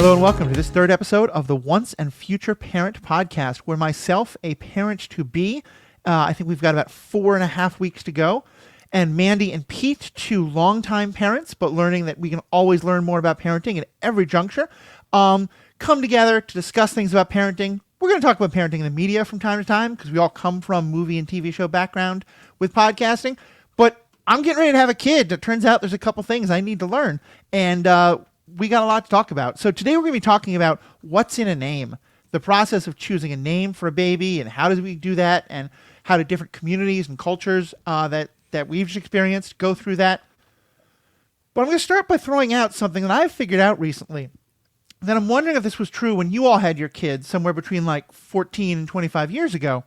Hello and welcome to this third episode of the Once and Future Parent podcast, where myself, a parent-to-be, I think we've got about 4.5 weeks to go, and Mandy and Pete, two longtime parents, but learning that we can always learn more about parenting at every juncture, come together to discuss things about parenting. We're going to talk about parenting in the media from time to time, because we all come from movie and TV show background with podcasting, but I'm getting ready to have a kid. It turns out there's a couple things I need to learn, and we got a lot to talk about. So today we're going to be talking about what's in a name, the process of choosing a name for a baby, and how do we do that, and how do different communities and cultures that we've just experienced go through that. But I'm going to start by throwing out something that I've figured out recently, that I'm wondering if this was true when you all had your kids somewhere between like 14 and 25 years ago.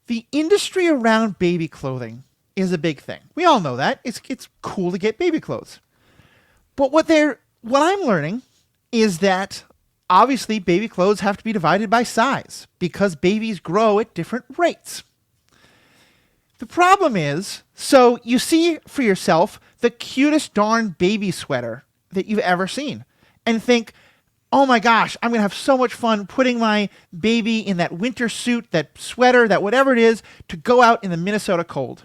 The industry around baby clothing is a big thing. We all know that. It's cool to get baby clothes. But what I'm learning is that obviously baby clothes have to be divided by size because babies grow at different rates. The problem is, so you see for yourself the cutest darn baby sweater that you've ever seen and think, oh my gosh, I'm going to have so much fun putting my baby in that winter suit, that sweater, that whatever it is, to go out in the Minnesota cold.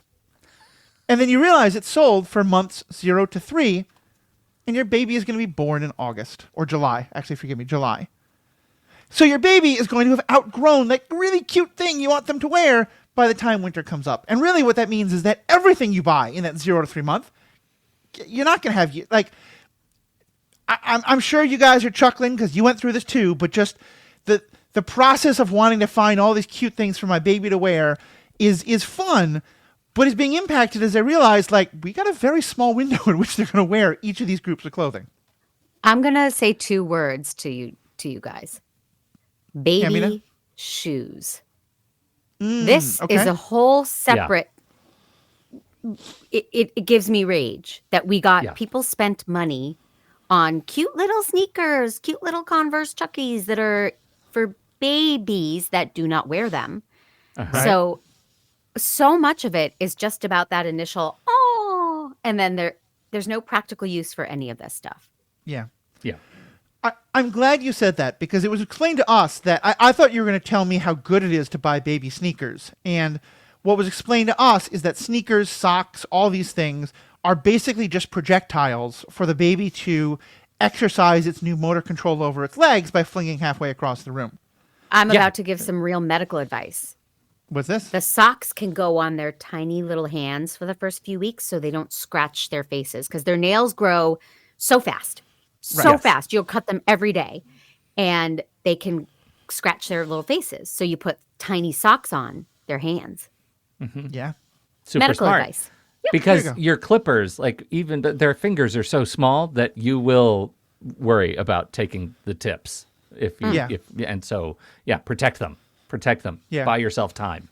And then you realize it's sold for months 0 to 3, and your baby is going to be born in August or July. Actually, forgive me, July. So your baby is going to have outgrown that really cute thing you want them to wear by the time winter comes up. And really what that means is that everything you buy in that 0 to 3 month, you're not going to have, like, I'm sure you guys are chuckling because you went through this too, but just the process of wanting to find all these cute things for my baby to wear is fun, but is being impacted as I realize, like, we got a very small window in which they're going to wear each of these groups of clothing. I'm going to say 2 words to you guys. Baby shoes. This is a whole separate... Yeah. It gives me rage that we got... People spent money on cute little sneakers, cute little Converse Chuckies that are for babies that do not wear them. Uh-huh. So much of it is just about that initial, oh, and then there's no practical use for any of this stuff. Yeah. Yeah. I'm glad you said that because it was explained to us that I thought you were going to tell me how good it is to buy baby sneakers. And what was explained to us is that sneakers, socks, all these things are basically just projectiles for the baby to exercise its new motor control over its legs by flinging halfway across the room. I'm about to give some real medical advice. What's this? The socks can go on their tiny little hands for the first few weeks so they don't scratch their faces because their nails grow so fast. So fast. You'll cut them every day and they can scratch their little faces. So you put tiny socks on their hands. Mm-hmm. Yeah. Super medical smart. Advice. Yep. Because your clippers, like even their fingers are so small that you will worry about taking the tips. Protect them. Protect them. Yeah. Buy yourself time.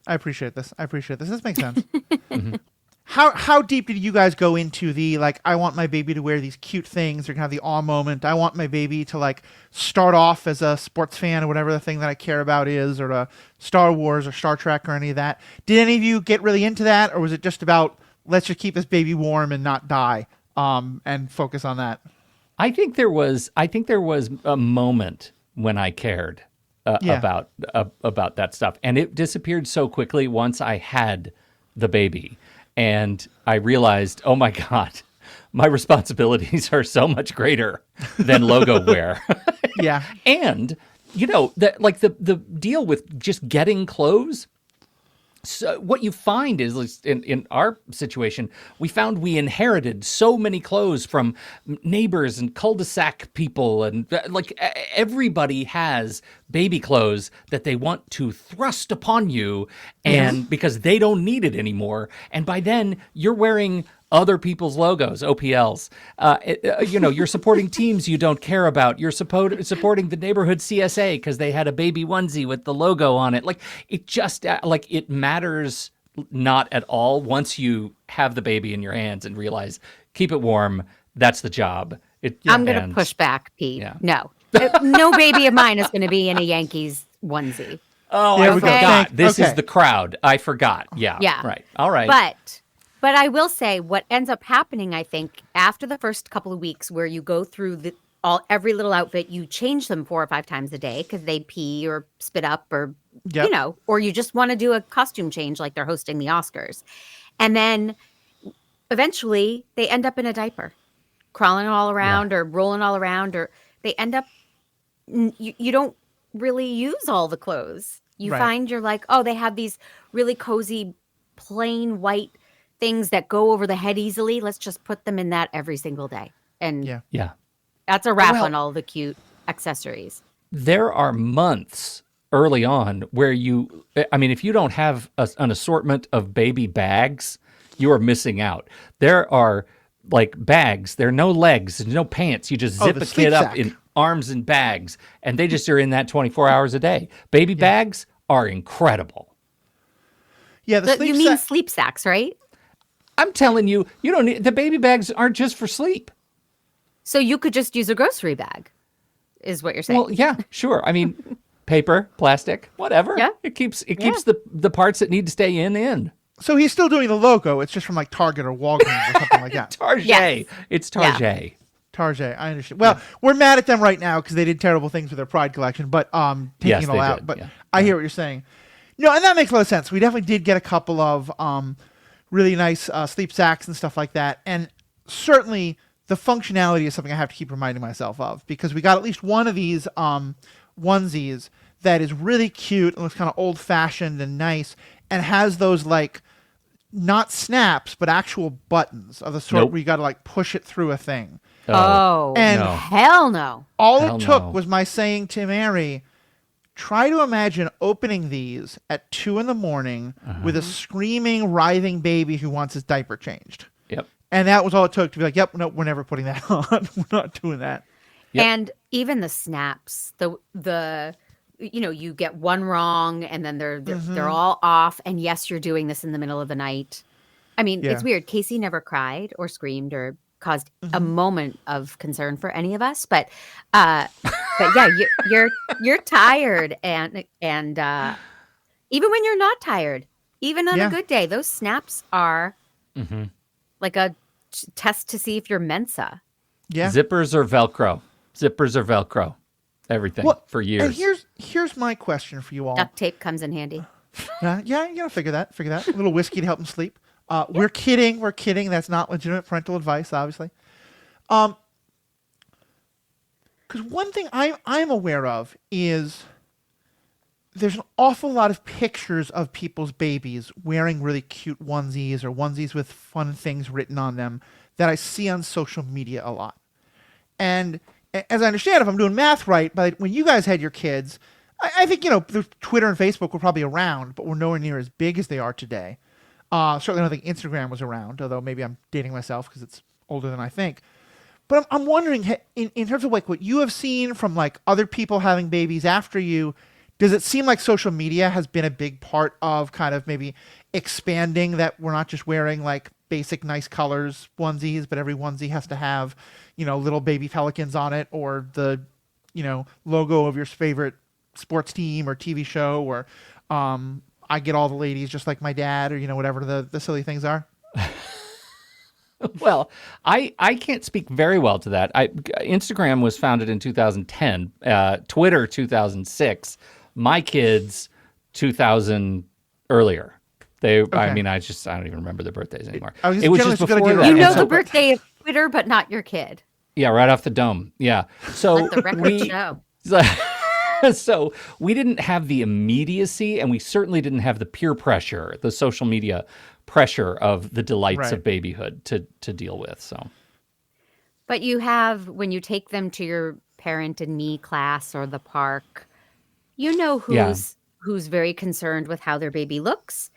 I appreciate this. This makes sense. Mm-hmm. How deep did you guys go into the, like, I want my baby to wear these cute things. They're going to have the awe moment. I want my baby to, like, start off as a sports fan or whatever the thing that I care about is, or Star Wars or Star Trek or any of that. Did any of you get really into that, or was it just about, let's just keep this baby warm and not die, and focus on that? I think there was a moment when I cared about that stuff, and it disappeared so quickly once I had the baby. And I realized, oh my God, my responsibilities are so much greater than logo wear. Yeah. And, the deal with just getting clothes. So what you find is, in our situation, we found we inherited so many clothes from neighbors and cul-de-sac people. And everybody has baby clothes that they want to thrust upon you and because they don't need it anymore. And by then you're wearing other people's logos, OPLs. You're supporting teams you don't care about. You're supporting the neighborhood CSA because they had a baby onesie with the logo on it. Like, it just, it matters not at all once you have the baby in your hands and realize, keep it warm. That's the job. I'm going to push back, Pete. Yeah. No. No baby of mine is going to be in a Yankees onesie. Oh, I forgot. This is the crowd. I forgot. Yeah. Right. All right. But I will say what ends up happening, I think, after the first couple of weeks where you go through every little outfit, you change them 4 or 5 times a day because they pee or spit up or, Yep. or you just want to do a costume change like they're hosting the Oscars. And then eventually they end up in a diaper, crawling all around or rolling all around, or they end up, you don't really use all the clothes. You find you're like, oh, they have these really cozy, plain white things that go over the head easily. Let's just put them in that every single day. And that's a wrap on all the cute accessories. There are months early on where if you don't have an assortment of baby bags, you are missing out. There are like bags, there are no legs, there's no pants. You just zip a kid up in arms and bags, and they just are in that 24 hours a day. Baby bags are incredible. Yeah, you mean sleep sacks, right? I'm telling you, you don't need, the baby bags aren't just for sleep. So you could just use a grocery bag, is what you're saying. Well, yeah, sure. I mean, paper, plastic, whatever. Yeah. It keeps the parts that need to stay in. So he's still doing the logo. It's just from like Target or Walgreens or something like that. Target. Yes. It's Target. Yeah. Target. I understand. Well, we're mad at them right now because they did terrible things with their Pride collection, but taking it all out. But I hear what you're saying. No, and that makes a lot of sense. We definitely did get a couple of really nice sleep sacks and stuff like that. And certainly the functionality is something I have to keep reminding myself of, because we got at least one of these onesies that is really cute and looks kind of old-fashioned and nice and has those like not snaps but actual buttons of the sort where you got to like push it through a thing. And hell no. All it took was my saying to Mary, try to imagine opening these at 2 a.m. with a screaming, writhing baby who wants his diaper changed. Yep. And that was all it took to be like, yep, no, we're never putting that on. We're not doing that. Yep. And even the snaps, the you get one wrong and then they're all off. And yes, you're doing this in the middle of the night. I mean, it's weird. Casey never cried or screamed or caused a moment of concern for any of us, but yeah, you're tired, and even when you're not tired, even on a good day, those snaps are like a test to see if you're Mensa. Yeah, zippers or Velcro, everything for years. And here's my question for you all. Duct tape comes in handy. Yeah, you gotta figure that. A little whiskey to help him sleep. We're kidding. That's not legitimate parental advice, obviously. Because one thing I'm aware of is there's an awful lot of pictures of people's babies wearing really cute onesies or onesies with fun things written on them that I see on social media a lot. And as I understand, if I'm doing math right, but when you guys had your kids, I think, Twitter and Facebook were probably around, but were nowhere near as big as they are today. Certainly I don't think Instagram was around, although maybe I'm dating myself because it's older than I think. But I'm wondering, in terms of like what you have seen from like other people having babies after you, does it seem like social media has been a big part of kind of maybe expanding that we're not just wearing like basic nice colors onesies, but every onesie has to have, little baby pelicans on it, or the, logo of your favorite sports team or TV show, or I get all the ladies just like my dad, or, whatever the silly things are? Well, I can't speak very well to that. Instagram was founded in 2010, Twitter 2006, my kids 2000 earlier. I don't even remember their birthdays anymore. It was just before that. You know the birthday of Twitter, but not your kid. Yeah, right off the dome. Yeah. So let the record show. So we didn't have the immediacy, and we certainly didn't have the peer pressure, the social media pressure of the delights of babyhood to deal with. So, but you have, when you take them to your parent and me class or the park, who's very concerned with how their baby looks,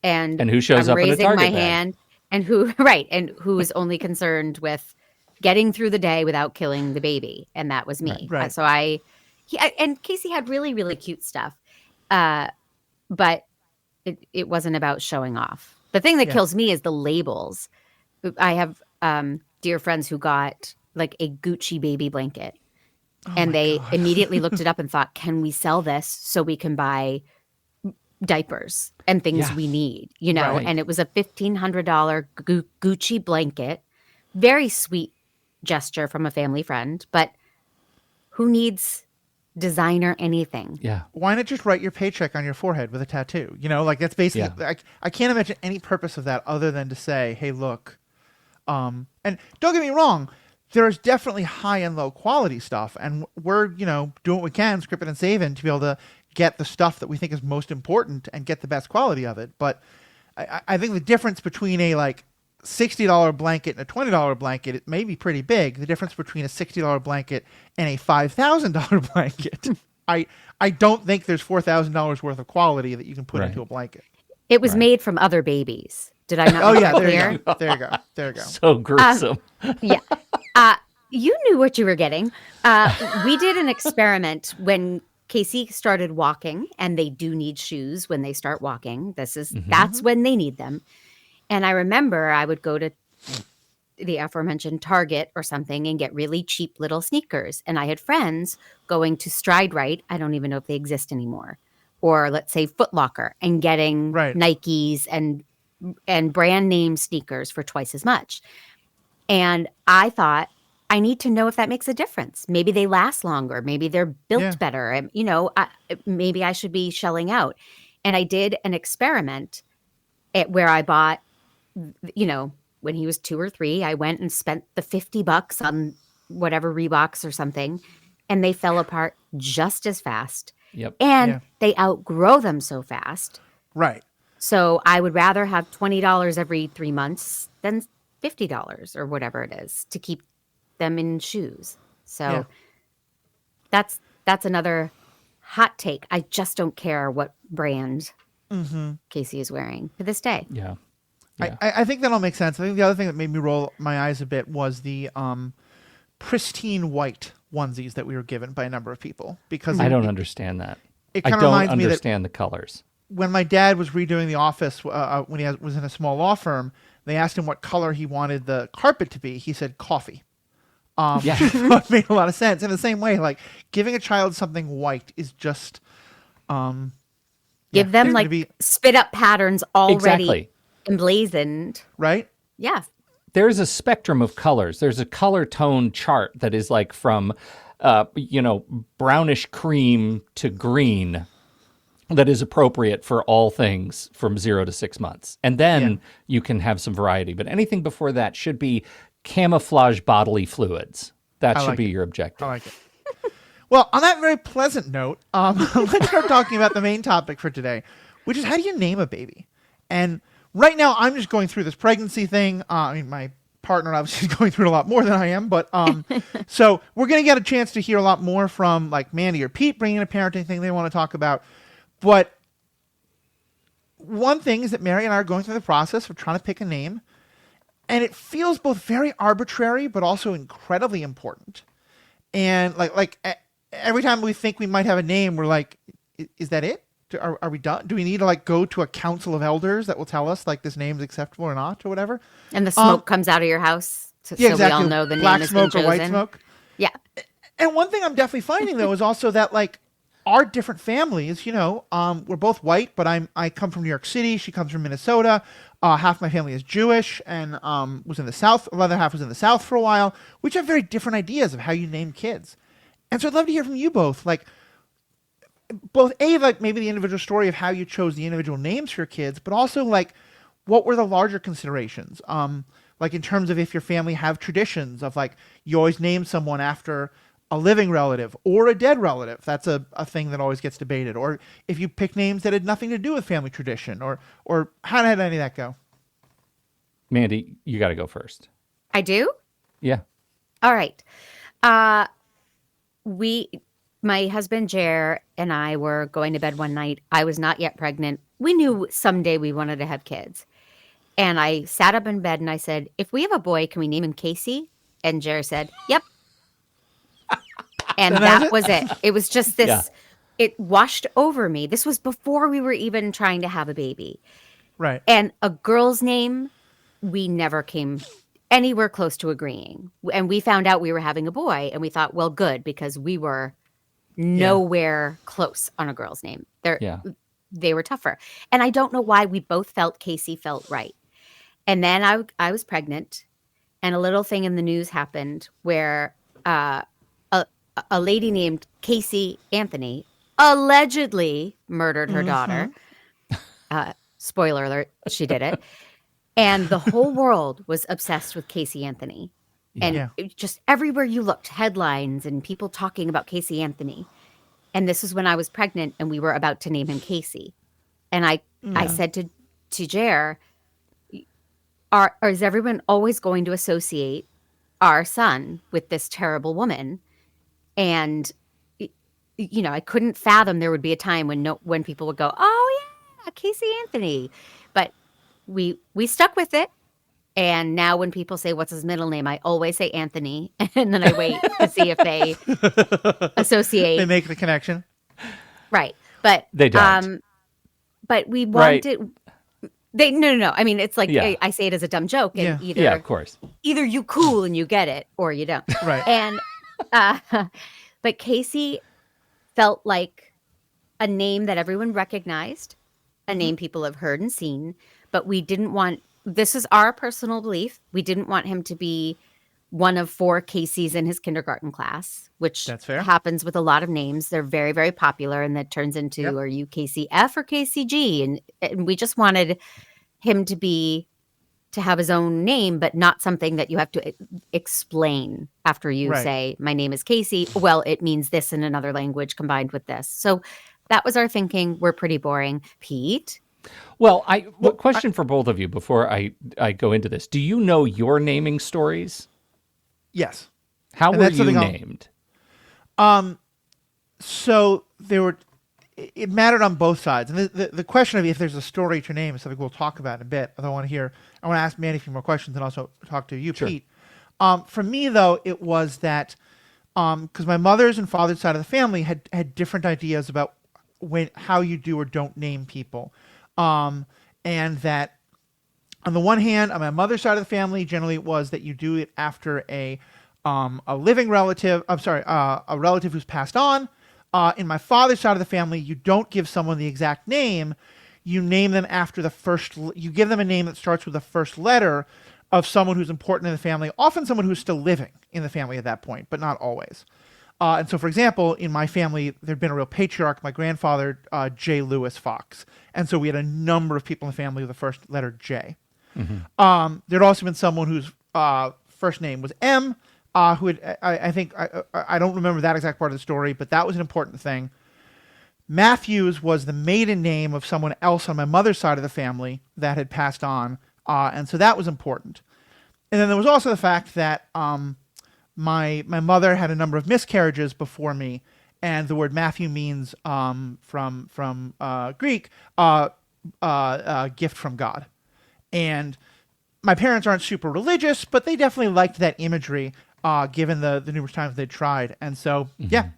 and who shows up raising in a Target my bag. hand, and who is only concerned with getting through the day without killing the baby, and that was me. Right. So and Casey had really, really cute stuff, but it wasn't about showing off. The thing that kills me is the labels. I have dear friends who got like a Gucci baby blanket, and they immediately looked it up and thought, can we sell this so we can buy diapers and things we need, And it was a $1,500 Gucci blanket, very sweet gesture from a family friend, but who needs designer anything? Yeah. Why not just write your paycheck on your forehead with a tattoo? Like that's basically, Yeah. I can't imagine any purpose of that other than to say, hey, look, and don't get me wrong, there's definitely high and low quality stuff, and we're doing what we can, scripting and saving to be able to get the stuff that we think is most important and get the best quality of it. But I think the difference between a like $60 blanket and a $20 blanket, it may be pretty big. The difference between a $60 blanket and a $5,000 blanket, I don't think there's $4,000 worth of quality that you can put into a blanket. It was made from other babies. Did I not? Oh yeah, there you go. There you go. There you go. So gruesome. Yeah. You knew what you were getting. We did an experiment when Casey started walking, and they do need shoes when they start walking. That's when they need them. And I remember I would go to the aforementioned Target or something and get really cheap little sneakers. And I had friends going to Stride Rite. I don't even know if they exist anymore. Or let's say Foot Locker, and getting Nikes and brand name sneakers for twice as much. And I thought, I need to know if that makes a difference. Maybe they last longer. Maybe they're built better. And, maybe I should be shelling out. And I did an experiment where I bought, when he was 2 or 3, I went and spent the $50 on whatever Reeboks or something, and they fell apart just as fast. Yep. And they outgrow them so fast. Right. So I would rather have $20 every 3 months than $50 or whatever it is to keep them in shoes. So that's another hot take. I just don't care what brand Casey is wearing to this day. Yeah. I think that all makes sense. I think the other thing that made me roll my eyes a bit was the pristine white onesies that we were given by a number of people, because I don't understand that. It I kind of don't reminds me that understand the colors. when my dad was redoing the office, when he was in a small law firm, they asked him what color he wanted the carpet to be. He said coffee. It made a lot of sense. In the same way, like giving a child something white is just give them spit up patterns already emblazoned. Right? Yeah. There's a spectrum of colors. There's a color tone chart that is like from brownish cream to green that is appropriate for all things from 0 to 6 months. And then you can have some variety. But anything before that should be camouflage bodily fluids. That should be your objective. I like it. Well, on that very pleasant note, let's start talking about the main topic for today, which is how do you name a baby? And right now, I'm just going through this pregnancy thing. My partner obviously is going through it a lot more than I am, but so we're going to get a chance to hear a lot more from like Mandy or Pete bringing a parenting thing they want to talk about. But one thing is that Mary and I are going through the process of trying to pick a name, and it feels both very arbitrary but also incredibly important. And like every time we think we might have a name, we're like, is that it? Are we done? Do we need to like go to a council of elders that will tell us like this name's acceptable or not or whatever? And the smoke comes out of your house, so we all know the Black name has smoke been chosen. or white smoke. Yeah. And one thing I'm definitely finding though is also that like our different families, we're both white, but I come from New York City. She comes from Minnesota. Half my family is Jewish and was in the South. The other half was in the South for a while. We each have very different ideas of how you name kids. And so I'd love to hear from you both, like maybe the individual story of how you chose the individual names for your kids, but also like what were the larger considerations? Like in terms of if your family have traditions of like you always name someone after a living relative or a dead relative. That's a thing that always gets debated. Or if you pick names that had nothing to do with family tradition, or how did any of that go? Mandy, you got to go first. I do? Yeah. All right. My husband, Jer, and I were going to bed one night. I was not yet pregnant. We knew someday we wanted to have kids. And I sat up in bed and I said, if we have a boy, can we name him Casey? And Jer said, yep. And that was it. It was just this, it washed over me. This was before we were even trying to have a baby. Right. And a girl's name, we never came anywhere close to agreeing. And we found out we were having a boy and we thought, well, good, because we were nowhere close on a girl's name. They were tougher. And I don't know why we both felt Casey felt right. And then I was pregnant and a little thing in the news happened where a, a lady named Casey Anthony allegedly murdered her daughter. Spoiler alert, she did it. And the whole world was obsessed with Casey Anthony. And Yeah. just everywhere you looked, headlines and people talking about Casey Anthony. And this was when I was pregnant and we were about to name him Casey. And I said to Jer, is everyone always going to associate our son with this terrible woman? And I couldn't fathom there would be a time when people would go, "Oh yeah, Casey Anthony," but we stuck with it. And now when people say what's his middle name, I always say Anthony, and then I wait to see if they associate. They make the connection, right? But they don't. But we wanted. They no. I mean, it's like I say it as a dumb joke, and yeah, of course. Either you cool and you get it, or you don't. Right. And but Casey felt like a name that everyone recognized, a name people have heard and seen, but we didn't want. This is our personal belief. We didn't want him to be one of 4 Caseys in his kindergarten class, which happens with a lot of names. They're very, very popular, and that turns into, are you Casey F or Casey G? And we just wanted him to have his own name, but not something that you have to explain after you say, my name is Casey. Well, it means this in another language combined with this. So that was our thinking. We're pretty boring. Pete? Well, question for both of you before I go into this. Do you know your naming stories? Yes. How were you named? So it mattered on both sides. And the question of if there's a story to your name is something we'll talk about in a bit. I want to ask Mandy a few more questions and also talk to you, Pete. For me, though, it was that because my mother's and father's side of the family had different ideas about how you do or don't name people. And that on the one hand, on my mother's side of the family, generally it was that you do it after a living relative. A relative who's passed on. In my father's side of the family, you don't give someone the exact name. You name them after you give them a name that starts with the first letter of someone who's important in the family, often someone who's still living in the family at that point, but not always. And so, for example, in my family, there'd been a real patriarch, my grandfather, J. Lewis Fox. And so we had a number of people in the family with the first letter J. Mm-hmm. There'd also been someone whose first name was M, who had, I think, I don't remember that exact part of the story, but that was an important thing. Matthews was the maiden name of someone else on my mother's side of the family that had passed on. And so that was important. And then there was also the fact that my mother had a number of miscarriages before me, and the word Matthew means from Greek gift from God. And my parents aren't super religious, but they definitely liked that imagery, given the numerous times they tried. And so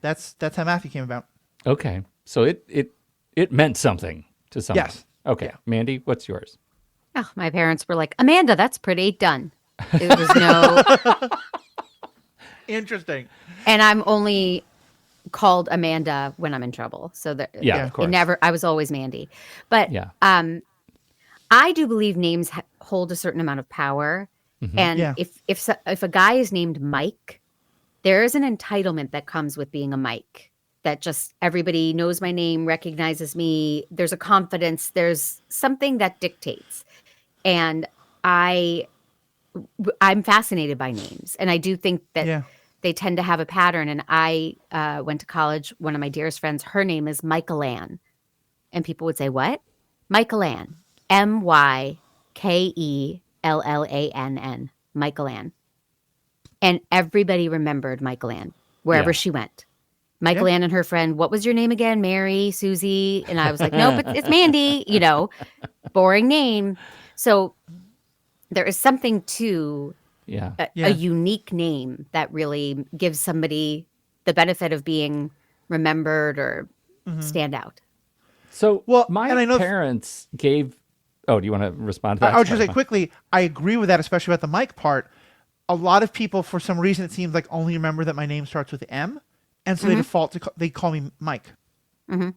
that's how Matthew came about. Okay, so it meant something to someone. Yes. Okay, Mandy, what's yours? Oh, my parents were like, Amanda, that's pretty, done. It was no. Interesting. And I'm only called Amanda when I'm in trouble. So that of course. I was always Mandy. But I do believe names hold a certain amount of power. Mm-hmm. And if a guy is named Mike, there is an entitlement that comes with being a Mike. That just everybody knows my name, recognizes me. There's a confidence. There's something that dictates. And I'm fascinated by names. And I do think that they tend to have a pattern. And I went to college. One of my dearest friends, her name is Michael Ann. And people would say, what? Michael Ann. Mykellann. Michael Ann. And everybody remembered Michael Ann wherever she went. Michael Ann and her friend, what was your name again? Mary, Susie? And I was like, no, but it's Mandy, boring name. So there is something to a unique name that really gives somebody the benefit of being remembered or stand out. So my parents gave... Oh, do you want to respond to that? I would just say quickly, I agree with that, especially about the Mike part. A lot of people, for some reason, it seems like only remember that my name starts with M. And so they default to, they call me Mike. Mm-hmm.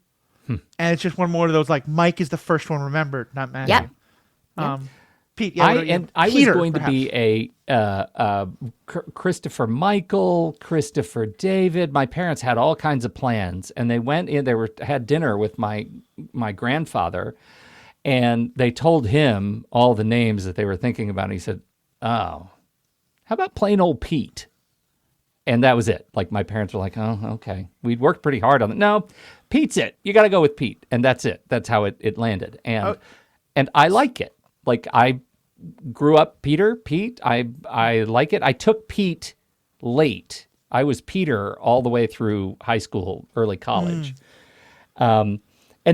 And it's just one more of those, like, Mike is the first one remembered, not Matthew. Yep. Pete, yeah, I was Peter, going perhaps. to be a Christopher Michael, Christopher David. My parents had all kinds of plans, and they went in. Had dinner with my grandfather, and they told him all the names that they were thinking about. And he said, "Oh, how about plain old Pete?" And that was it. Like my parents were like, "Oh, okay." We'd worked pretty hard on it. No, Pete's it. You got to go with Pete, and that's it. That's how it landed. Oh, And I like it. Like I grew up Pete. I like it. I took Pete late. I was Peter all the way through high school, early college. And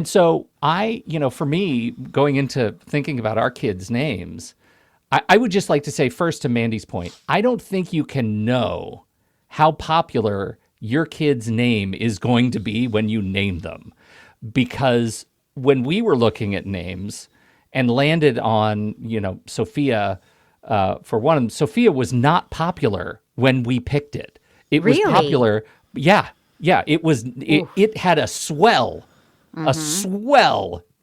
so for me, going into thinking about our kids' names, I would just like to say first to Mandy's point, I don't think you can know how popular your kid's name is going to be when you name them. Because when we were looking at names and landed on, Sophia, for one, Sophia was not popular when we picked it. It was Really? popular. Yeah. Yeah. It had a swell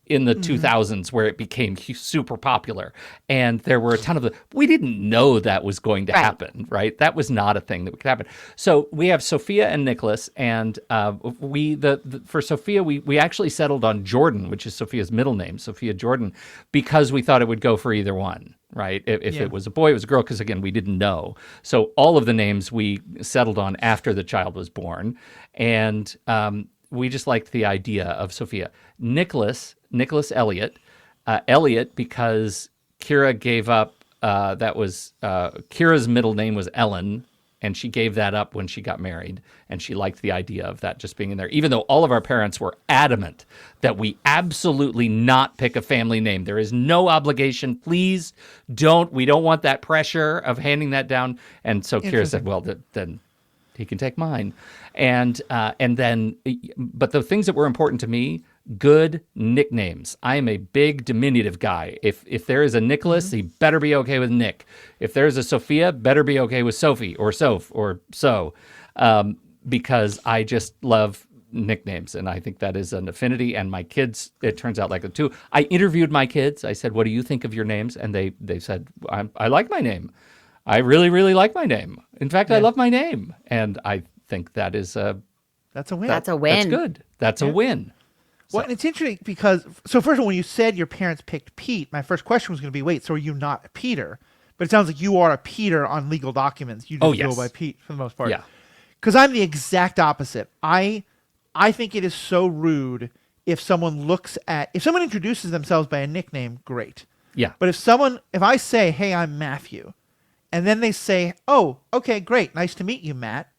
in the 2000s where it became super popular. And there were a ton of we didn't know that was going to happen, right? That was not a thing that could happen. So we have Sophia and Nicholas, and for Sophia, we actually settled on Jordan, which is Sophia's middle name, Sophia Jordan, because we thought it would go for either one, right? If it was a boy, it was a girl, because again, we didn't know. So all of the names we settled on after the child was born. And we just liked the idea of Sophia. Nicholas Elliott. Elliott because Kira gave up, Kira's middle name was Ellen, and she gave that up when she got married, and she liked the idea of that just being in there, even though all of our parents were adamant that we absolutely not pick a family name. There is no obligation. Please don't. We don't want that pressure of handing that down. And so Kira said, well, then he can take mine. But the things that were important to me, good nicknames. I am a big diminutive guy. If there is a Nicholas, he better be okay with Nick. If there's a Sophia, better be okay with Sophie or Soph or so, because I just love nicknames, and I think that is an affinity. And my kids, it turns out like it too. I interviewed my kids. I said, "What do you think of your names?" And they said, "I like my name. I really, really like my name. In fact, I love my name." And I think that is that's a win. That's a win. That's good. That's a win. Well, and it's interesting because, so first of all, when you said your parents picked Pete, my first question was going to be, wait, so are you not a Peter? But it sounds like you are a Peter on legal documents. You just go by Pete for the most part. Yeah. Because I'm the exact opposite. I think it is so rude if someone introduces themselves by a nickname, great. Yeah. But if I say, hey, I'm Matthew, and then they say, oh, okay, great, nice to meet you, Matt.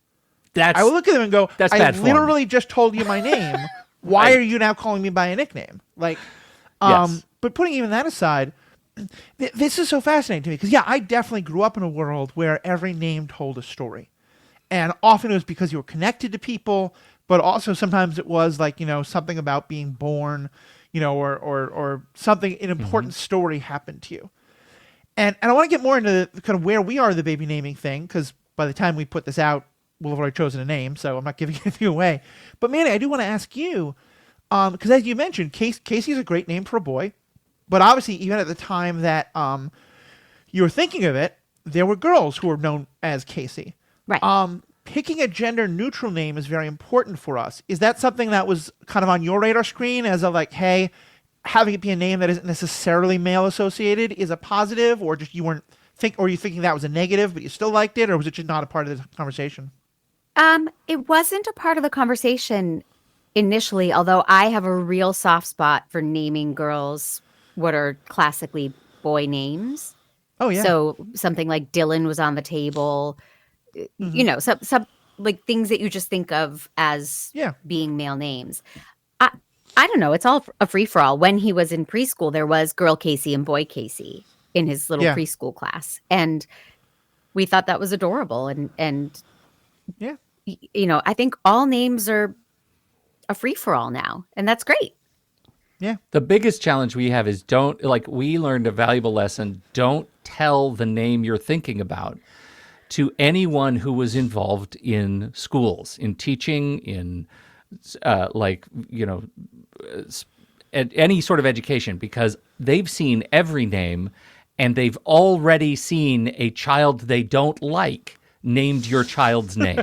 I will look at them and go, that's I bad form. literally just told you my name. Why are you now calling me by a nickname? Like, Yes. But putting even that aside, this is so fascinating to me because, I definitely grew up in a world where every name told a story. And often it was because you were connected to people, but also sometimes it was like, something about being born, or something, an important story happened to you. And I want to get more into kind of where we are the baby naming thing, because by the time we put this out, we'll have already chosen a name, so I'm not giving anything away. But Manny, I do want to ask you, because as you mentioned, Casey is a great name for a boy, but obviously even at the time that you were thinking of it, there were girls who were known as Casey. Right. Picking a gender-neutral name is very important for us. Is that something that was kind of on your radar screen as a like, hey, having it be a name that isn't necessarily male-associated is a positive, or just you thinking that was a negative, but you still liked it, or was it just not a part of the conversation? It wasn't a part of the conversation initially, although I have a real soft spot for naming girls what are classically boy names. Oh, yeah. So something like Dylan was on the table, some like things that you just think of as being male names. I don't know. It's all a free-for-all. When he was in preschool, there was girl Casey and boy Casey in his little preschool class. And we thought that was adorable. And I think all names are a free-for-all now. And that's great. Yeah. The biggest challenge we have is we learned a valuable lesson. Don't tell the name you're thinking about to anyone who was involved in schools, in teaching, in any sort of education, because they've seen every name and they've already seen a child they don't like named your child's name.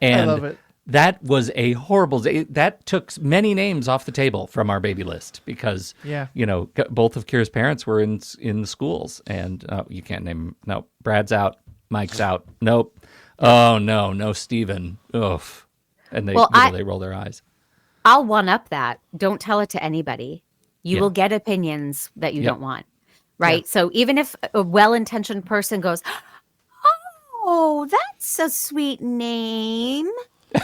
And I love it. that was a horrible. That took many names off the table from our baby list because, both of Kira's parents were in the schools, and you can't name. No, Brad's out, Mike's out. Nope. Oh no, Steven. Oof. And they roll their eyes. I'll one up that. Don't tell it to anybody. You will get opinions that you don't want, right? Yeah. So even if a well-intentioned person goes, "Oh, that's a sweet name,"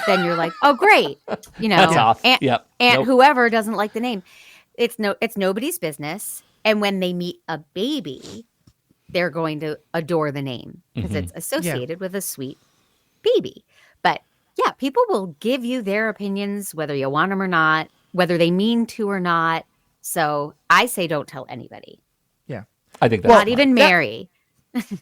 then you're like, "Oh, great," That's off. And whoever doesn't like the name, it's nobody's business. And when they meet a baby, they're going to adore the name because it's associated with a sweet baby. But yeah, people will give you their opinions, whether you want them or not, whether they mean to or not. So I say don't tell anybody. Yeah. I think that's not even Mary.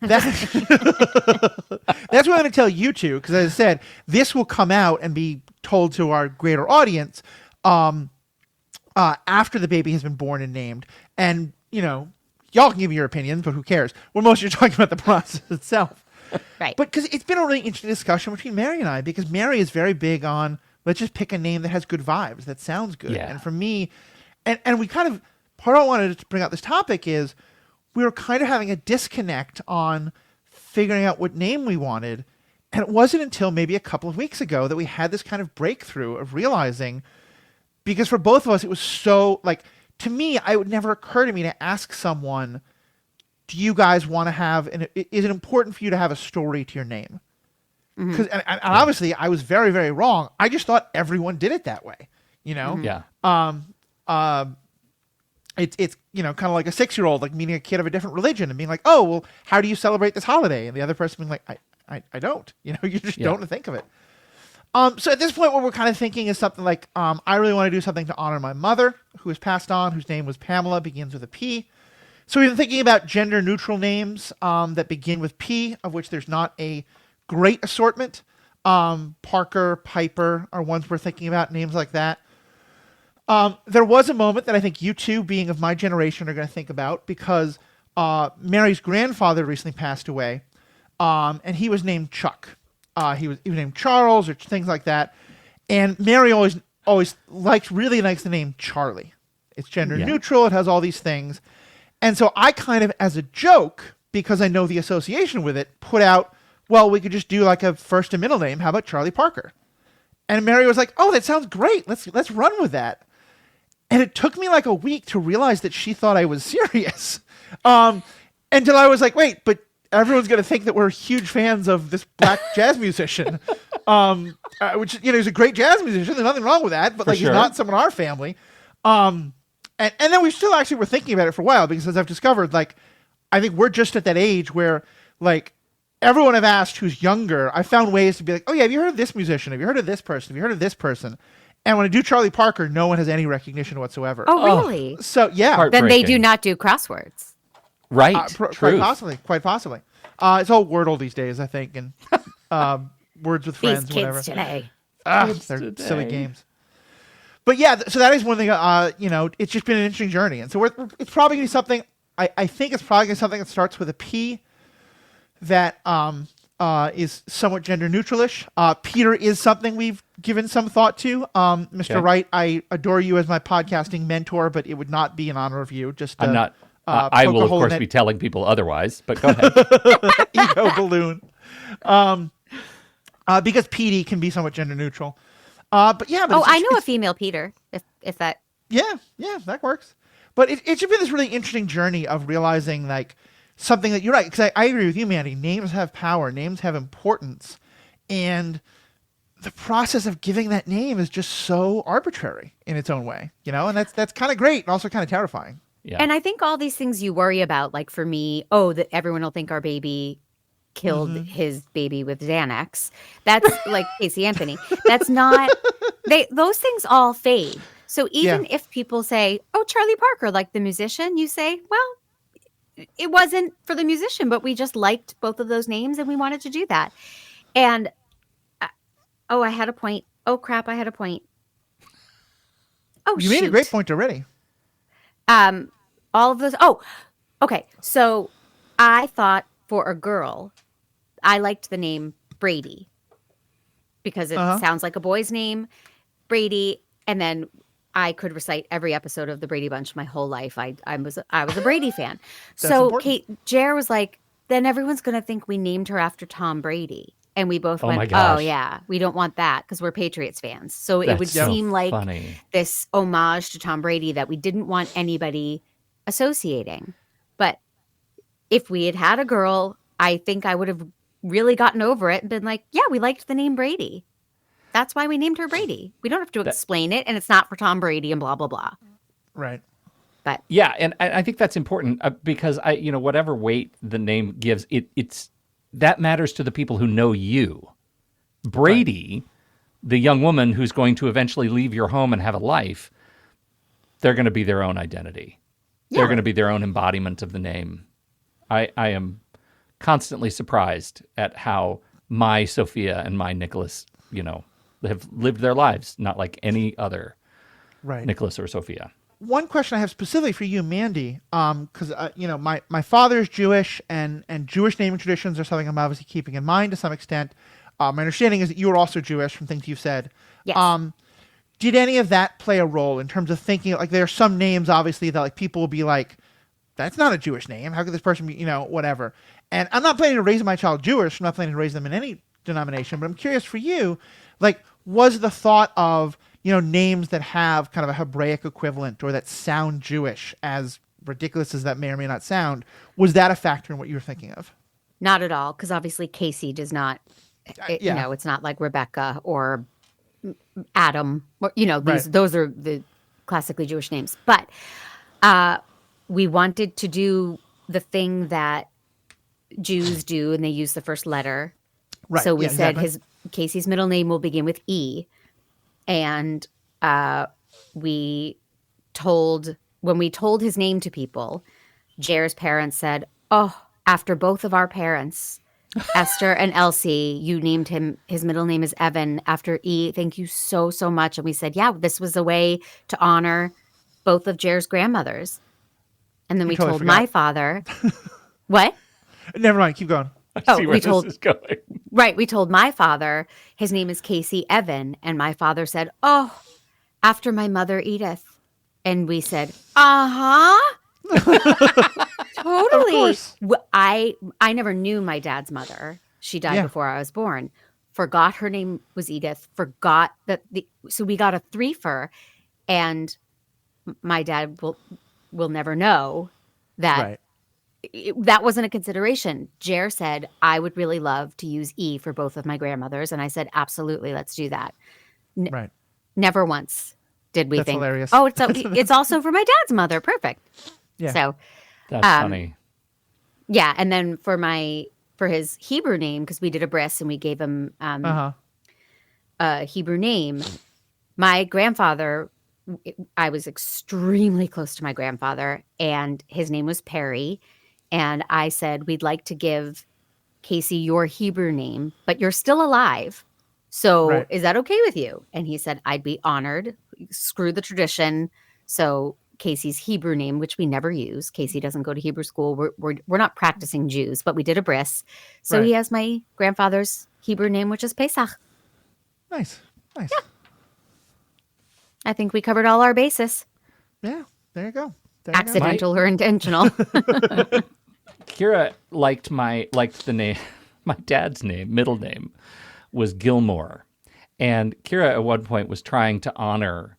That's what I'm going to tell you two, because as I said, this will come out and be told to our greater audience after the baby has been born and named. And, y'all can give me your opinions, but who cares? We're mostly talking about the process itself. Right. But because it's been a really interesting discussion between Mary and I, because Mary is very big on, let's just pick a name that has good vibes, that sounds good. Yeah. And for me, and we kind of, part of what I wanted to bring out this topic is we were kind of having a disconnect on figuring out what name we wanted. And it wasn't until maybe a couple of weeks ago that we had this kind of breakthrough of realizing, because for both of us, it was so, like, to me, it would never occur to me to ask someone, do you guys want to have, is it important for you to have a story to your name? Because and obviously I was very, very wrong. I just thought everyone did it that way, Yeah. It's kind of like a 6-year-old like meeting a kid of a different religion and being like, oh, well, how do you celebrate this holiday? And the other person being like, I don't. You just don't think of it. So at this point, what we're kind of thinking is something like, I really want to do something to honor my mother, who has passed on, whose name was Pamela, begins with a P. So we've been thinking about gender-neutral names that begin with P, of which there's not a great assortment. Parker, Piper are ones we're thinking about, names like that. There was a moment that I think you two, being of my generation, are going to think about, because Mary's grandfather recently passed away, and he was named Chuck. He was named Charles or things like that. And Mary always really likes the name Charlie. It's gender neutral. It has all these things. And so I kind of, as a joke, because I know the association with it, put out, well, we could just do like a first and middle name. How about Charlie Parker? And Mary was like, oh, that sounds great. Let's run with that. And it took me like a week to realize that she thought I was serious. Until I was like, wait, but everyone's going to think that we're huge fans of this black jazz musician, which, he's a great jazz musician. There's nothing wrong with that, but he's not someone in our family. And then we still actually were thinking about it for a while, because as I've discovered, I think we're just at that age where, everyone I've asked who's younger, I found ways to be like, oh yeah, have you heard of this musician? Have you heard of this person? Have you heard of this person? And when I do Charlie Parker, no one has any recognition whatsoever. Oh, really? So, yeah. Then they do not do crosswords. Right. Quite possibly. It's all Wordle these days, I think, and Words with Friends, these whatever. Kids today. They're silly games. But yeah, so that is one thing, it's just been an interesting journey. And so it's probably going to be something, I think it's probably going to be something that starts with a P that is somewhat gender neutralish. Peter is something we've given some thought to. Mr. Wright, I adore you as my podcasting mentor, but it would not be in honor of you. Just I'm not. I will, of course, be telling people otherwise, but go ahead. Ego balloon. Because PD can be somewhat gender neutral. But yeah. But I know a female Peter, if that. Yeah, that works. But it's been this really interesting journey of realizing, something that you're right, because I agree with you, Mandy. Names have power. Names have importance. And the process of giving that name is just so arbitrary in its own way, and that's kind of great and also kind of terrifying. Yeah. And I think all these things you worry about, like for me, that everyone will think our baby killed his baby with Xanax. That's like Casey Anthony. That's not, those things all fade. So even if people say, oh, Charlie Parker, like the musician, you say, well, it wasn't for the musician, but we just liked both of those names and we wanted to do that. And, I had a point. Oh, crap, I had a point. Oh, you made a great point already. All of those. Oh, Okay, so I thought for a girl, I liked the name Brady because it Uh huh. sounds like a boy's name, Brady, and then I could recite every episode of the Brady Bunch my whole life. I was a Brady fan. That's So important. Kate Jer was like, then everyone's gonna think we named her after Tom Brady. And we both Oh went, my oh gosh. yeah, we don't want that because we're Patriots fans. So it That's would Yep. so seem like funny. this homage to Tom Brady that we didn't want anybody associating. But if we had had a girl, I think I would have really gotten over it and been like, yeah, we liked the name Brady. That's why we named her Brady. We don't have to That explain it, and it's not for Tom Brady and blah blah blah. Right. But Yeah, and I think that's important because whatever weight the name gives, it's that matters to the people who know you. Right. Brady, the young woman who's going to eventually leave your home and have a life, they're going to be their own identity. They're yeah, going to Right. be their own embodiment of the name. I am constantly surprised at how my Sophia and my Nicholas, have lived their lives not like any other Right. Nicholas or Sophia. One question I have specifically for you, Mandy, because my father's Jewish, and Jewish naming traditions are something I'm obviously keeping in mind to some extent. My understanding is that you are also Jewish from things you've said. yes, Um, did any of that play a role in terms of thinking, like, there are some names obviously that like people will be like, that's not a Jewish name. How could this person be, whatever? And I'm not planning to raise my child Jewish. I'm not planning to raise them in any denomination. But I'm curious for you, like, was the thought of, names that have kind of a Hebraic equivalent or that sound Jewish, as ridiculous as that may or may not sound, was that a factor in what you were thinking of? not at all, because obviously Casey does not. Yeah. It's not like Rebecca or Adam. Or, Right. those are the classically Jewish names. But we wanted to do the thing that Jews do, and they use the first letter. Right. So we Yeah. said Exactly. his Casey's middle name will begin with E, and we told when we told his name to people, Jer's parents said, "Oh, after both of our parents, Esther and Elsie, you named him. His middle name is Evan after E. Thank you so so much." And we said, "Yeah, this was a way to honor both of Jer's grandmothers." And then You we totally told my forgot. father, "What?" Never mind. Keep going. I Oh, see where we this told is going. right. We told my father his name is Casey Evan, and my father said, "Oh, after my mother Edith." And we said, "Uh-huh. Of Totally." course. I never knew my dad's mother. She died Yeah. before I was born. Forgot her name was Edith. Forgot that so we got a threefer, and my dad will never know that Right. that wasn't a consideration. Jer said, "I would really love to use E for both of my grandmothers." And I said, "Absolutely, let's do that." Right. Never once did we That's think, hilarious. "Oh, it's also for my dad's mother." Perfect. Yeah. So, That's funny. yeah, and then for his Hebrew name, because we did a bris and we gave him Uh huh. a Hebrew name. My grandfather, I was extremely close to my grandfather, and his name was Perry. And I said, "We'd like to give Casey your Hebrew name, but you're still alive. So Right. is that okay with you?" And he said, "I'd be honored. Screw the tradition." So Casey's Hebrew name, which we never use, Casey doesn't go to Hebrew school. We're not practicing Jews, but we did a bris. So he Right. has my grandfather's Hebrew name, which is Pesach. Nice. Nice. I think we covered all our bases, Yeah. There you go. There you go. My accidental or intentional. Kira liked the name. My dad's name, middle name, was Gilmore, and Kira at one point was trying to honor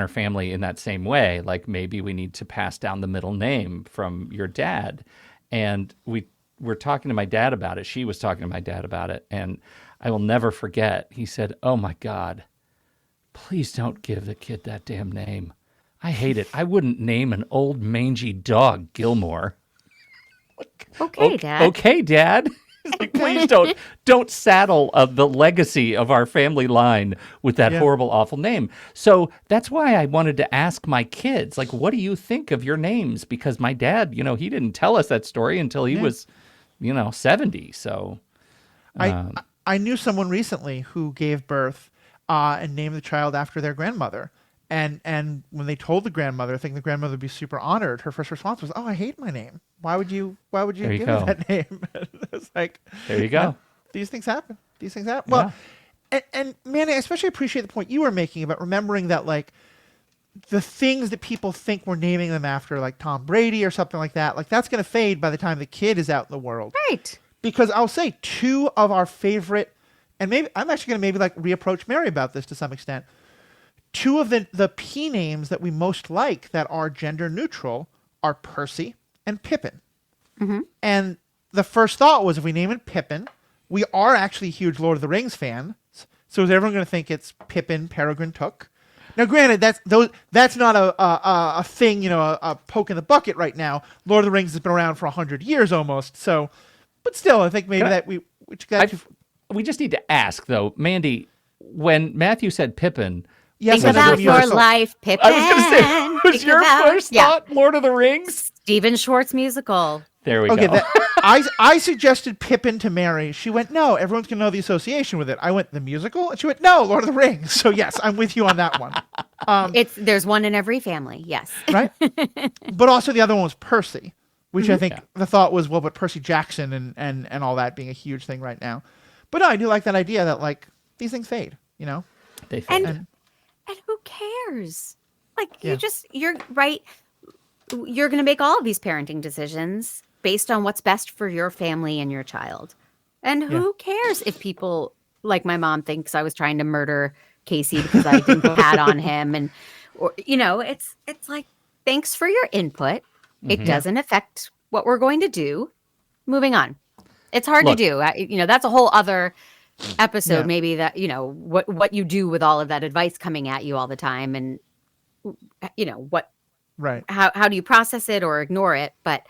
family in that same way. Like, maybe we need to pass down the middle name from your dad, and we were talking to my dad about it. She was talking to my dad about it, and I will never forget. He said, "Oh my God, please don't give the kid that damn name. I hate it. I wouldn't name an old mangy dog Gilmore." Okay, Dad. Okay, Dad. He's like, please don't saddle the legacy of our family line with that Yeah. horrible, awful name. So that's why I wanted to ask my kids, like, what do you think of your names? Because my dad, he didn't tell us that story until he was, 70. So I knew someone recently who gave birth and named the child after their grandmother, And when they told the grandmother, I think the grandmother would be super honored. Her first response was, "Oh, I hate my name. Why would you There you give me go. that name?" It's like, There you go. these things happen. These things happen. Yeah. Well, and Manny, I especially appreciate the point you were making about remembering that, like, the things that people think we're naming them after, like Tom Brady or something like that, that's going to fade by the time the kid is out in the world. Right. Because I'll say two of our favorite, and maybe I'm actually going to maybe like reapproach Mary about this to some extent. Two of the P names that we most like that are gender neutral are Percy and Pippin. Mm-hmm. And the first thought was, if we name it Pippin, we are actually huge Lord of the Rings fans. So is everyone going to think it's Pippin Peregrine Took? Now, granted, that's not a thing, a poke in the bucket right now. Lord of the Rings has been around for 100 years almost. So, but still, I think maybe we just need to ask, though, Mandy, when Matthew said Pippin, yes, think about your life, Pippin. I was going to say, was your first thought Lord of the Rings? Stephen Schwartz musical. There we go. Okay, I suggested Pippin to Mary. She went, no, everyone's going to know the association with it. I went, the musical? And she went, no, Lord of the Rings. So yes, I'm with you on that one. There's one in every family, yes. Right? But also the other one was Percy, which I think the thought was, well, but Percy Jackson and all that being a huge thing right now. But no, I do like that idea that, like, these things fade, They fade. And who cares? Like, you're right. You're going to make all of these parenting decisions based on what's best for your family and your child. And who cares if people, like my mom, thinks I was trying to murder Casey because I didn't pat on him, it's like, thanks for your input. It doesn't affect what we're going to do. Moving on. It's hard to do. That's a whole other episode, maybe, that, what you do with all of that advice coming at you all the time, and what, right. How do you process it or ignore it? But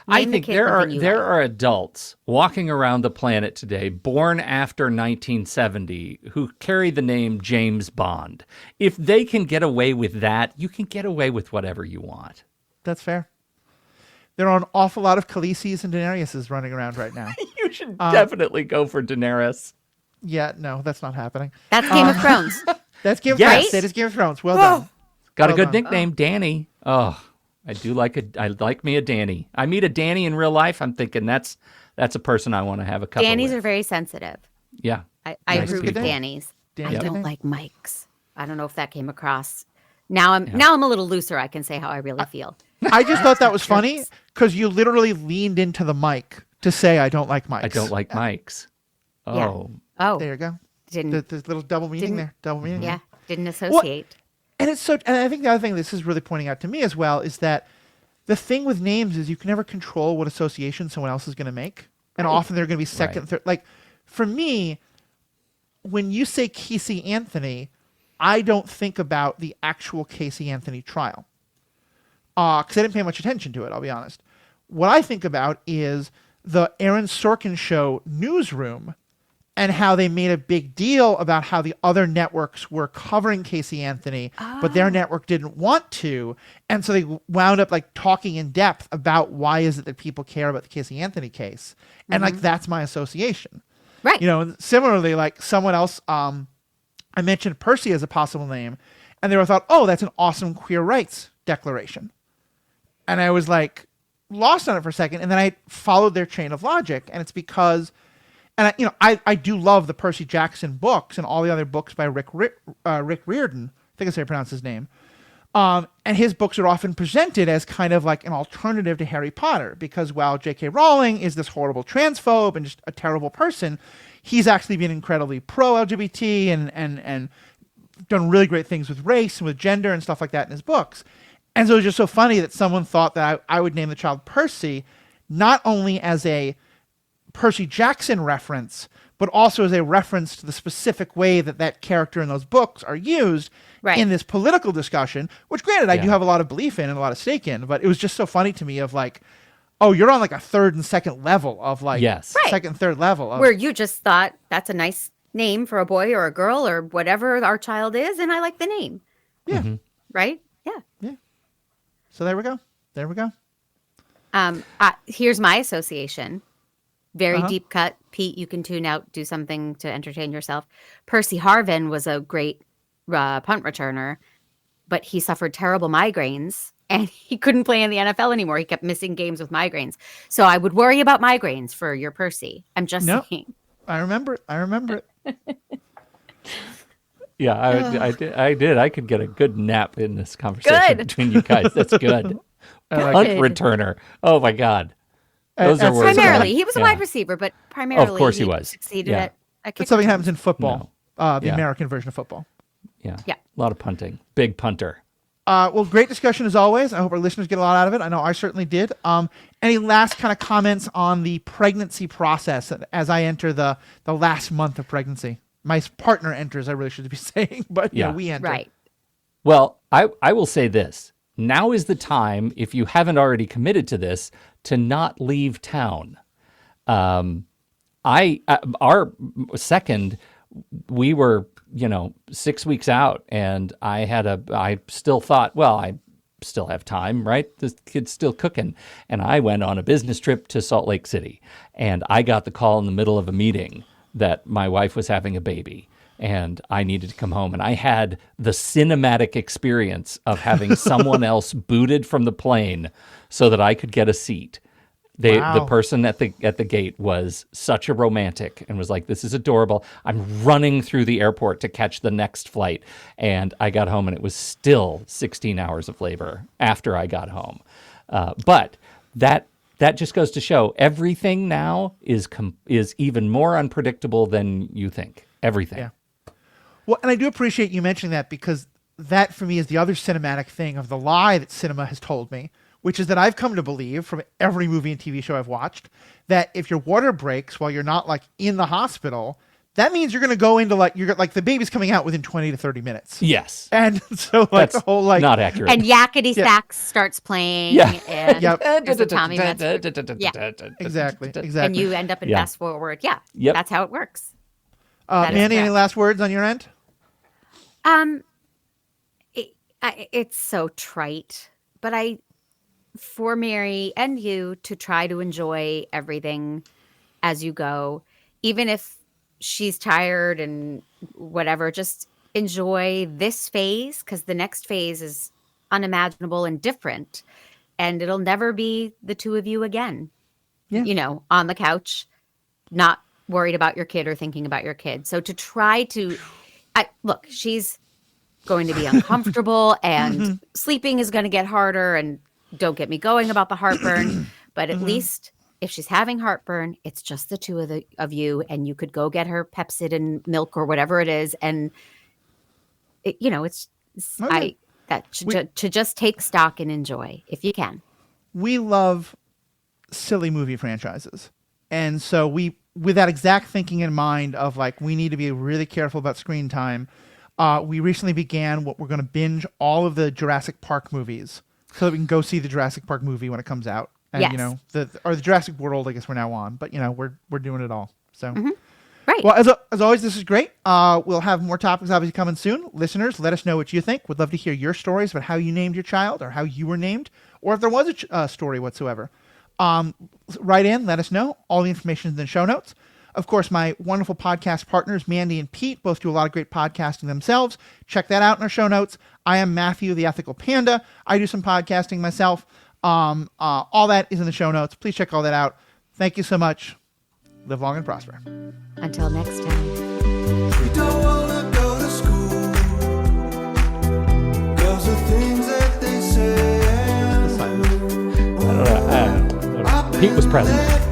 I think there are adults walking around the planet today born after 1970 who carry the name James Bond. If they can get away with that, you can get away with whatever you want. That's fair. There are an awful lot of Khaleesi's and Daenerys's running around right now. You should definitely go for Daenerys. Yeah, no, that's not happening. That's Game of Thrones. That's Game of Thrones. That is Game of Thrones. Well done. Got a good nickname, Danny. Oh, I like me a Danny. I meet a Danny in real life, I'm thinking that's a person I want to have a couple Danny's with. Are very sensitive. Yeah. I root with Danny's. I don't like Mike's. I don't know if that came across. Now I'm a little looser. I can say how I really feel. I just thought that was funny because you literally leaned into the mic to say, I don't like Mike's. I don't like Mike's. Oh. Yeah. Oh. There you go. Didn't. There's a little double meaning there. Double meaning. Yeah. Didn't associate. And I think the other thing this is really pointing out to me as well is that the thing with names is you can never control what association someone else is going to make. And often they're going to be second, third. Like, for me, when you say Casey Anthony, I don't think about the actual Casey Anthony trial. Because I didn't pay much attention to it, I'll be honest. What I think about is the Aaron Sorkin show Newsroom, and how they made a big deal about how the other networks were covering Casey Anthony, but their network didn't want to. And so they wound up like talking in depth about why is it that people care about the Casey Anthony case. And like, that's my association. Right. And similarly, like someone else, I mentioned Percy as a possible name, and they were thought, oh, that's an awesome queer rights declaration. And I was like lost on it for a second. And then I followed their chain of logic, and it's because, and I do love the Percy Jackson books and all the other books by Rick Riordan. I think that's how you pronounce his name. And his books are often presented as kind of like an alternative to Harry Potter, because while J.K. Rowling is this horrible transphobe and just a terrible person, he's actually been incredibly pro-LGBT and done really great things with race and with gender and stuff like that in his books. And so it was just so funny that someone thought that I would name the child Percy, not only as a Percy Jackson reference, but also as a reference to the specific way that character in those books are used in this political discussion, which granted I do have a lot of belief in and a lot of stake in, but it was just so funny to me of like, oh, you're on like a third and second level of like second, third level. Where you just thought that's a nice name for a boy or a girl or whatever our child is, and I like the name. Yeah. Right? Yeah. Yeah. So there we go. There we go. Here's my association. Very deep cut. Pete, you can tune out, do something to entertain yourself. Percy Harvin was a great punt returner, but he suffered terrible migraines and he couldn't play in the NFL anymore. He kept missing games with migraines. So I would worry about migraines for your Percy. I'm just saying. I remember it. Yeah, I did. I could get a good nap in this conversation between you guys. That's good. Punt returner. Oh my God. Those are words. Primarily, he was a wide receiver, but primarily, of course he was. Succeeded at kick. That's something happens in football. The American version of football. Yeah. A lot of punting. Big punter. Well, great discussion as always. I hope our listeners get a lot out of it. I know I certainly did. Any last kind of comments on the pregnancy process as I enter the last month of pregnancy? My partner enters, I really should be saying, but we enter. Right. Well, I will say this. Now is the time, if you haven't already committed to this, to not leave town. Our second, we were 6 weeks out, and I still thought, well, I still have time, right? This kid's still cooking. And I went on a business trip to Salt Lake City, and I got the call in the middle of a meeting that my wife was having a baby and I needed to come home. And I had the cinematic experience of having someone else booted from the plane so that I could get a seat. The person at the gate was such a romantic and was like, this is adorable. I'm running through the airport to catch the next flight. And I got home and it was still 16 hours of labor after I got home. But that just goes to show everything now is even more unpredictable than you think. Everything. Yeah. Well, and I do appreciate you mentioning that, because that for me is the other cinematic thing of the lie that cinema has told me, which is that I've come to believe from every movie and TV show I've watched that if your water breaks while you're not like in the hospital, that means you're going to go into the baby's coming out within 20 to 30 minutes. Yes. And so that's the whole not accurate. And Yakety Sax starts playing. Yeah. And there's a Tommy Metz. Yeah. Exactly. And you end up in fast forward. Yeah. Yep. That's how it works. Mandy, any last words on your end? It's so trite, but for Mary and you to try to enjoy everything as you go, even if she's tired and whatever, just enjoy this phase, because the next phase is unimaginable and different, and it'll never be the two of you again. Yeah. On the couch, not worried about your kid or thinking about your kid. So to try to look, she's going to be uncomfortable and sleeping is going to get harder, and don't get me going about the heartburn, but at least if she's having heartburn, it's just the two of you, and you could go get her Pepcid and milk or whatever it is. And to just take stock and enjoy if you can. We love silly movie franchises. And so with that exact thinking in mind of like, we need to be really careful about screen time. We recently began what we're going to binge all of the Jurassic Park movies so that we can go see the Jurassic Park movie when it comes out. And, the Jurassic World, I guess we're now on, but we're doing it all. So, right. Well, as always, this is great. We'll have more topics obviously coming soon. Listeners, let us know what you think. We'd love to hear your stories about how you named your child or how you were named, or if there was a story whatsoever. Write in, let us know. All the information is in the show notes. Of course, my wonderful podcast partners, Mandy and Pete, both do a lot of great podcasting themselves. Check that out in our show notes. I am Matthew, the Ethical Panda. I do some podcasting myself. All that is in the show notes. Please check all that out. Thank you so much. Live long and prosper. Until next time. We don't wanna go to school 'cause the things that they say. I don't know. Pete was present.